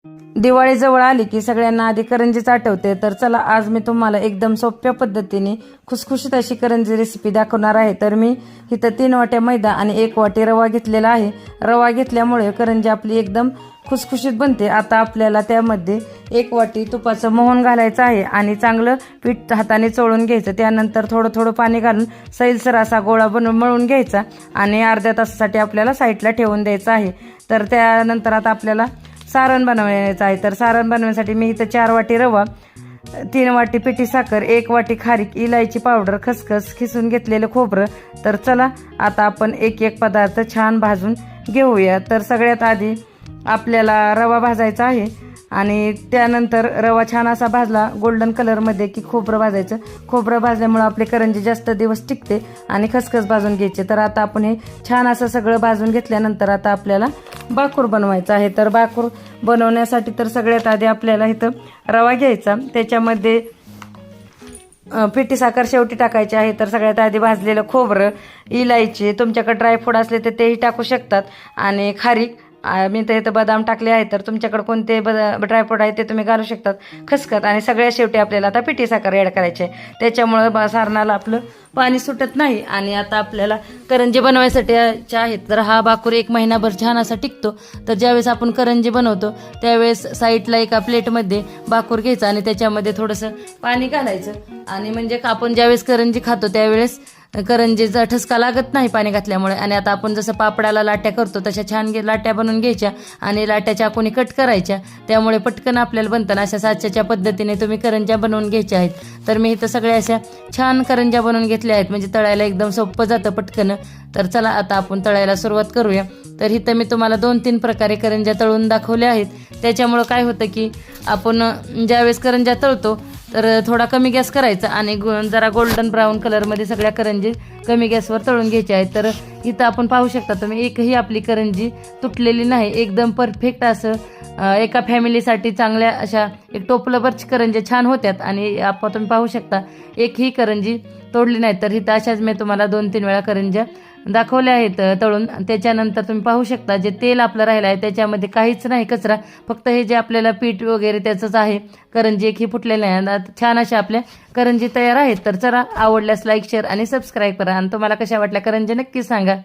दिवाळी जवळ आली की सगळ्यांना आधी करंजीच आठवते. तर चला आज मी तुम्हाला एकदम सोप्या पद्धतीने खुसखुशीत अशी करंजी रेसिपी दाखवणार आहे. तर मी इथं 3 वाट्या मैदा आणि 1 वाटी रवा घेतलेला आहे. रवा घेतल्यामुळे करंजी आपली एकदम खुसखुशीत बनते. आता आपल्याला त्यामध्ये 1 वाटी तुपाचं मोहन घालायचं आहे आणि चांगलं पीठ हाताने चोळून घ्यायचं. त्यानंतर थोडं थोडं पाणी घालून सैलसर असा गोळा मळून घ्यायचा आणि अर्ध्या तासासाठी आपल्याला साईडला ठेवून द्यायचं आहे. तर त्यानंतर आता आपल्याला सारण बनवायचं आहे. तर सारण बनवण्यासाठी मी इथं 4 वाटी रवा, 3 वाटी पिठी साखर, 1 वाटी खारीक, इलायची पावडर, खसखस, खिसून घेतलेलं खोबरं. तर चला आता आपण एक एक पदार्थ छान भाजून घेऊया. तर सगळ्यात आधी आपल्याला रवा भाजायचा आहे आणि त्यानंतर रवा छान असा भाजला गोल्डन कलरमध्ये की खोबरं भाजायचं. खोबरं भाजल्यामुळं आपले करंजी जास्त दिवस टिकते आणि खसखस भाजून घ्यायचे. तर आता आपण हे छान असं सगळं भाजून घेतल्यानंतर आता आपल्याला बाकूर बनवायचा आहे. तर बाकूर बनवण्यासाठी तर सगळ्यात आधी आपल्याला इथं रवा घ्यायचा, त्याच्यामध्ये पिठी साखर शेवटी टाकायची आहे. तर सगळ्यात आधी भाजलेलं खोबरं, इलायची, तुमच्याकडे ड्रायफ्रूट असले तर तेही टाकू शकतात आणि खारीक, मी तर इथं बदाम टाकले आहे. तर तुमच्याकडे कोणते ड्रायफ्रूट आहे ते तुम्ही घालू शकतात, खसखस आणि सगळ्यात शेवटी आपल्याला आता पिठी साखर ॲड करायची आहे. त्याच्यामुळं सारणाला आपलं पाणी सुटत नाही. आणि आता आपल्याला करंजी बनवायसाठी आहेत. तर हा बाकूर 1 महिनाभर छान असा टिकतो. तर ज्यावेळेस आपण करंजी बनवतो त्यावेळेस साईडला एका प्लेटमध्ये बाकूर घ्यायचं आणि त्याच्यामध्ये थोडंसं पाणी घालायचं आणि म्हणजे आपण ज्यावेळेस करंजी खातो त्यावेळेस करंजीचा ठसका लागत नाही पाणी घातल्यामुळे. आणि आता आपण जसं पापडाला लाट्या करतो तशा छान लाट्या बनवून घ्यायच्या आणि लाट्या चाकूने कट करायच्या. त्यामुळे पटकन आपल्याला बनताना अशा साच्याच्या पद्धतीने तुम्ही करंज्या बनवून घ्यायच्या आहेत. तर मी इथं सगळ्या अशा छान करंज्या बनवून घेतल्या आहेत, म्हणजे तळायला एकदम सोपं जातं पटकन. तर चला आता आपण तळायला सुरुवात करूया. तर इथं मी तुम्हाला 2-3 प्रकारे करंज्या तळून दाखवल्या आहेत. त्याच्यामुळं काय होतं की आपण ज्यावेळेस करंज्या तळतो तर थोडा कमी गॅस करायचा आणि जरा गोल्डन ब्राऊन कलरमध्ये सगळ्या करंजी कमी गॅसवर तळून घ्यायच्या आहेत. तर इथं आपण पाहू शकता तुम्ही एकही आपली करंजी तुटलेली नाही. एकदम परफेक्ट असं एका फॅमिलीसाठी चांगल्या अशा एक टोपलभरची करंजी छान होत्यात आणि आपण तुम्ही पाहू शकता एकही करंजी तोडली नाही. तर इथं अशाच मी तुम्हाला 2-3 वेळा करंज्या दाखवल्या आहेत तळून. त्याच्यानंतर तुम्ही पाहू शकता जे तेल आपलं राहिलं आहे त्याच्यामध्ये काहीच नाही कचरा, फक्त हे जे आपल्याला पीठ वगैरे त्याचंच आहे. करंजी एकही फुटलेली नाही. छान अशा आपल्या करंजी तयार आहेत. तर चला आवडल्यास लाईक, शेअर आणि सबस्क्राईब करा आणि तुम्हाला कशा वाटल्या करंजी नक्की सांगा.